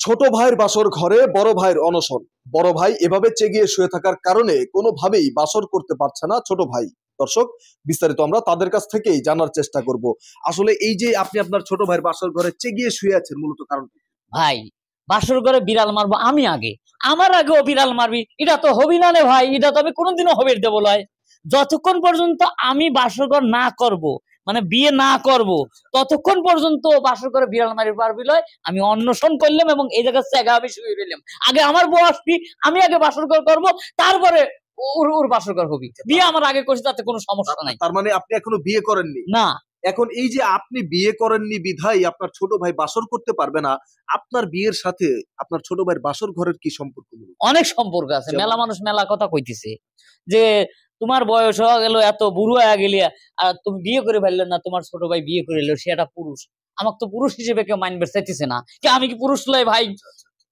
ছোট ভাইয়ের বাসর ঘরে বড় ভাইয়ের অনশন। বড় ভাই এভাবে চেগিয়ে শুয়ে থাকার কারণে কোনোভাবেই বাসর করতে পারছে না ছোট ভাই। দর্শক, বিস্তারিত আমরা তাদের কাছ থেকেই জানার চেষ্টা করব। আসলে এই যে আপনি আপনার ছোট ভাইয়ের বাসর ঘরে চেগিয়ে শুয়ে আছেন, মূলত কারণ কি? ভাই বাসর ঘরে বিড়াল মারবো আমি আগে, আমার আগেও বিড়াল মারবি, এটা তো হবি না রে ভাই, এটা তো আমি কোনোদিনও হবির দেবো লয়। যতক্ষণ পর্যন্ত আমি বাসর ঘর না করব, মানে বিয়ে না করব, ততক্ষণ পর্যন্ত বাসর ঘরে বিড়াল মারি পারবি লয়। আমি অন্বেষণ করলাম এবং এই জায়গায় জায়গা আমি শুয়ে ফেললাম। আগে আমার বউ আসবি, আমি আগে বাসর ঘর করবো, তারপরে ওর ওর বাসর ঘর হবি। বিয়ে আমার আগে করছি, তাতে কোনো সমস্যা নাই। তার মানে আপনি এখনো বিয়ে করেননি? না। এখন এই যে আপনি বিয়ে করেননি বিধায় আপনার ছোট ভাই বাসর করতে পারবে না, আপনার বিয়ের সাথে আপনার ছোট ভাইয়ের বাসর ঘরের কি সম্পর্ক? অনেক সম্পর্ক আছে। মেলা মানুষ মেলা কথা কইতেছে যে তোমার বয়স হয়ে গেল, এত বুড়ো হয়ে গেলি, আর তুমি বিয়ে করে ফেললে না, তোমার ছোট ভাই বিয়ে করে এলো, সে একটা পুরুষ। আমাকে তো পুরুষ হিসেবে কেউ মানবে চাইতেছে না। আমি কি পুরুষ লয় ভাই?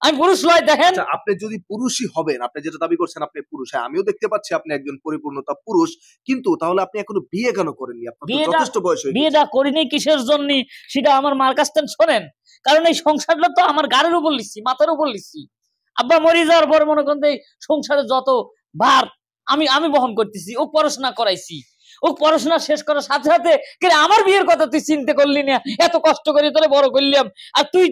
আমি পুরুষ লয়। দেখেন, আপনি যদি পুরুষই হবেন, আপনি যেটা দাবি করছেন আপনি পুরুষ, হ্যাঁ আমিও দেখতে পাচ্ছি আপনি একজন পরিপূর্ণতা পুরুষ, কিন্তু তাহলে আপনি এখনো বিয়ে কেন করেননি? আপনার তো যথেষ্ট বয়স হয়ে গেছে। বিয়েটা করিনি কিসের জন্য সেটা আমার মার কাছ থেকে শোনেন। কারণ এই সংসারটা তো আমার গাড়ির উপর লিখছি, মাথার উপর লিখছি। আব্বা মরে যাওয়ার পর মনে করেন সংসারে যত ভার আমি আমি বহন করতেছি। ও পড়াশোনা করাইছি, ও পড়াশোনা শেষ করার সাথে সাথে আমার বিয়ের কথা তুই চিন্তা করলি না? এত কষ্ট করে তোরে বড় করলাম, আর তুই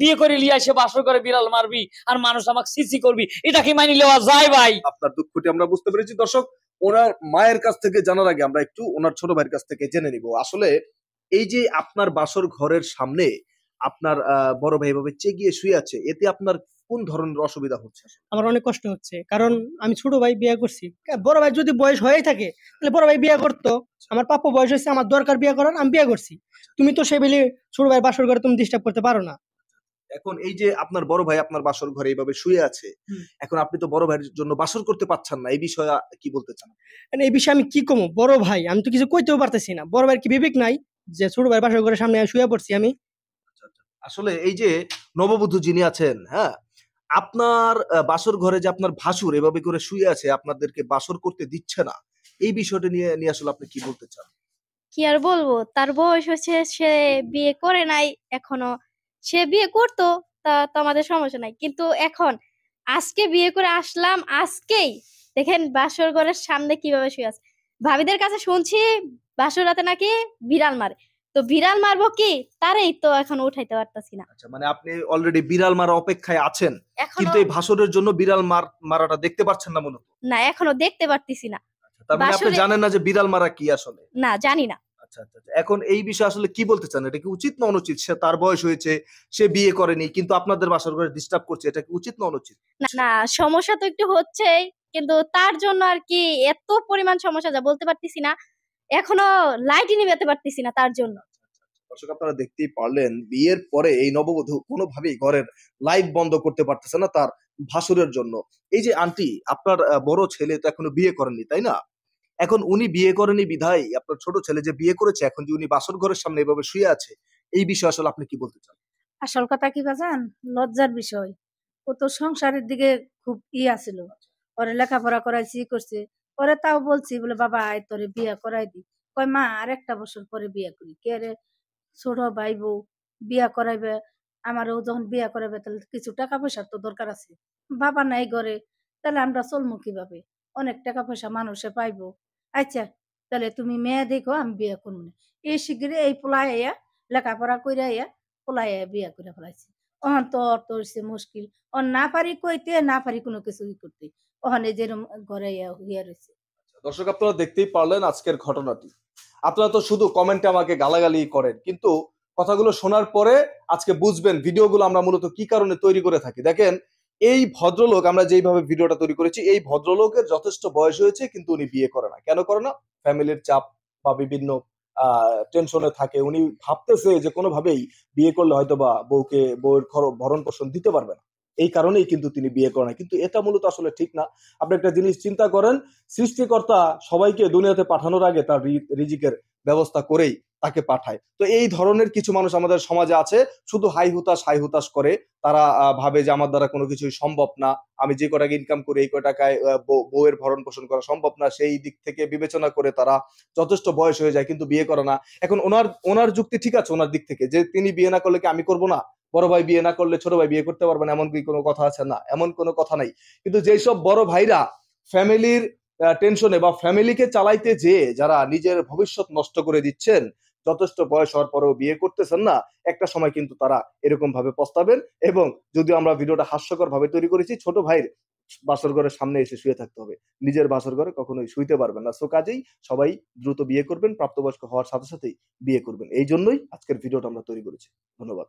বিয়ে করে লিয়ে এসে বাসর করে বিড়াল মারবি আর মানুষ আমাকে সিসি করবি, এটা কি মানি নেওয়া যায় ভাই? আপনার দুঃখটি আমরা বুঝতে পেরেছি। দর্শক, ওনার মায়ের কাছ থেকে জানার আগে আমরা একটু ওনার ছোট ভাইয়ের কাছ থেকে জেনে নিব, আসলে এই যে আপনার বাসর ঘরের সামনে আপনার বড় ভাই এভাবে চেগিয়ে শুয়ে আছে, এতে আপনার কোন ধরনের অসুবিধা হচ্ছে? আমার অনেক কষ্ট হচ্ছে, কারণ আমি ছোট ভাই বিয়ে করছি। বড় ভাই যদি বয়স হয়ে থাকে তাহলে বড় ভাই বিয়ে করতো। আমার প্রাপ্য বয়স হয়েছে, আমার দরকার বিয়ে করার, আমি বিয়ে করছি। তুমি তো সে বেলে ছোট ভাই বাসর ঘরে তুমি ডিস্টার্ব করতে পারো না। এখন এই যে আপনার বড় ভাই আপনার বাসর ঘরে এইভাবে শুয়ে আছে, এখন আপনি তো বড় ভাইয়ের জন্য বাসর করতে পারছেন না, এই বিষয়ে কি বলতে চান? এই বিষয়ে আমি কি কমো? বড় ভাই আমি তো কিছু কইতেও পারতেছি না। বড় ভাইয়ের কি বিবেক নাই যে ছোট ভাই বাসর ঘরের সামনে শুয়ে পড়ছি আমি? আসলে এই যে নববধূ যিনি আছেন, হ্যাঁ, আপনার বাসর ঘরে যে আপনার ভাসুর এভাবে করে শুয়ে আছে, আপনাদেরকে বাসর করতে দিচ্ছে না, এই বিষয়টা নিয়ে আসলে আপনি কি বলতে চান? কি আর বলবো, তার বয়স হচ্ছে, সে বিয়ে করে নাই এখনো। সে বিয়ে করতো তা তো আমাদের সমস্যা নাই, কিন্তু এখন আজকে বিয়ে করে আসলাম, আজকেই দেখেন বাসর ঘরের সামনে কিভাবে শুয়ে আছে। ভাবিদের কাছে শুনছি বাসর রাতে নাকি বিড়াল মারে, তো বিড়াল মারবো কি, তারই তো এখন উঠাইতে পারতাছি না। আচ্ছা, মানে আপনি অলরেডি বিড়াল মারা অপেক্ষায় আছেন, কিন্তু এই ভাসরের জন্য বিড়াল মারাটা দেখতে পাচ্ছেন না মূলত? না, এখনো দেখতে পারতেছি না। তার মানে আপনি জানেন না যে বিড়াল মারা কি আসলে? না, জানি না। আচ্ছা আচ্ছা, এখন এই বিষয়ে আসলে কি বলতে চান? এটা কি উচিত না অনুচিত? সে তার বয়স হয়েছে, সে বিয়ে করেনি, কিন্তু আপনাদের বাসর ঘরে ডিস্টার্ব করছে, এটা কি উচিত না অনুচিত? না, সমস্যা তো একটু হচ্ছেই, কিন্তু তার জন্য আর কি এত পরিমাণ সমস্যা যা বলতে পারতেছি না। এখনো লাইটই নিভাতে পারতেছি না তার জন্য। দর্শক, আপনারা দেখতেই পারলেন বিয়ের পরে এই নববধূ কোনোভাবেই ঘরের লাইট বন্ধ করতে পারতেছে না তার ভাসুরের জন্য। এই যে আন্টি, আপনার বড় ছেলে তো এখনো বিয়ে করেননি, তাই না? এখন উনি বিয়ে করেনি বিধায় আপনার ছোট ছেলে যে বিয়ে করেছে, এখন যে উনি বাসর ঘরের সামনে এভাবে শুয়ে আছে, এই বিষয়ে আসলে আপনি কি বলতে চান? আসল কথা কি বাজান, লজ্জার বিষয়। ও তো সংসারের দিকে খুব আছিল, ওরে লেখাপড়া করাইছি করছে, পরে তাও বলছি বলে বাবা আয় তোরে বিয়ে করাই দি। কয় মা আর একটা বছর পরে বিয়ে করি। কে রে, ছোট ভাই বউ বিয়া করাইবে, আমারও যখন বিয়া করাইবে তাহলে কিছু টাকা পয়সার তো দরকার আছে। বাবা নাই ঘরে, তাহলে আমরা চলবো কিভাবে? অনেক টাকা পয়সা মানুষে পাইবো। আচ্ছা, তাহলে তুমি মেয়ে দেখো, আমি বিয়ে করবো না। এই শিগগিরি এই পোলায় আইয়া লেখাপড়া কইরা আইয়া পোলায় আইয়া বিয়া করে ফেলাইছি। অহন তো অর্থ হচ্ছে মুশকিল। না পারি কইতে, না পারি কোনো কিছু করতে। ওখানে যেরকম ঘরে ইয়া রয়েছে। দর্শক, আপনারা দেখতেই পারলেন আজকের ঘটনাটি। আপনারা তো শুধু কমেন্টে আমাকে গালাগালি করেন, কিন্তু কথাগুলো শোনার পরে আজকে বুঝবেন ভিডিওগুলো আমরা মূলত কি কারণে তৈরি করে থাকি। দেখেন, এই ভদ্রলোক, আমরা যেইভাবে ভিডিওটা তৈরি করেছি, এই ভদ্রলোকের যথেষ্ট বয়স হয়েছে, কিন্তু উনি বিয়ে করে না। কেন করে না? ফ্যামিলির চাপ বা বিভিন্ন টেনশনে থাকে। উনি ভাবতেছে যে কোনোভাবেই বিয়ে করলে হয়তো বা বউয়ের ভরণ পোষণ দিতে পারবে না, এই কারণেই কিন্তু তিনি বিয়ে করেন না। কিন্তু এটা মূলত আসলে ঠিক না। আপনি একটা জিনিস চিন্তা করেন, সৃষ্টিকর্তা সবাইকে দুনিয়াতে পাঠানোর আগে তার রিজিকের ব্যবস্থা করেই তাকে পাঠায়। তো এই ধরনের কিছু মানুষ আমাদের সমাজে আছে, শুধু হাই হুতাশ করে। তারা ভাবে যে আমার দ্বারা কোনো কিছুই সম্ভব না, আমি যে কটাকা ইনকাম করি এই কটাকায় বউয়ের ভরণ পোষণ করা সম্ভব না, সেই দিক থেকে বিবেচনা করে তারা যথেষ্ট বয়স হয়ে যায় কিন্তু বিয়ে করে না। এখন ওনার যুক্তি ঠিক আছে ওনার দিক থেকে, যে তিনি বিয়ে না করলে কি আমি করবো না? বড় ভাই বিয়ে না করলে ছোট ভাই বিয়ে করতে পারবে না, এমন কি কোনো কথা আছে? না, এমন কোনো কথা নাই। কিন্তু যেসব বড় ভাইরা ফ্যামিলির টেনশনে বা ফ্যামিলিকে চালাইতে যেয়ে যারা নিজের ভবিষ্যৎ নষ্ট করে দিচ্ছেন, যথেষ্ট বয়স হওয়ার পরেও বিয়ে করতেছেন না, একটা সময় কিন্তু তারা এরকম ভাবে পস্তাবেন। এবং যদিও আমরা ভিডিওটা হাস্যকর ভাবে তৈরি করেছি, ছোট ভাইয়ের বাসর ঘরের সামনে এসে শুয়ে থাকতে হবে, নিজের বাসর ঘরে কখনোই শুইতে পারবেন না। সো কাজেই সবাই দ্রুত বিয়ে করবেন, প্রাপ্তবয়স্ক হওয়ার সাথে সাথেই বিয়ে করবেন। এই জন্যই আজকের ভিডিওটা আমরা তৈরি করেছি। ধন্যবাদ।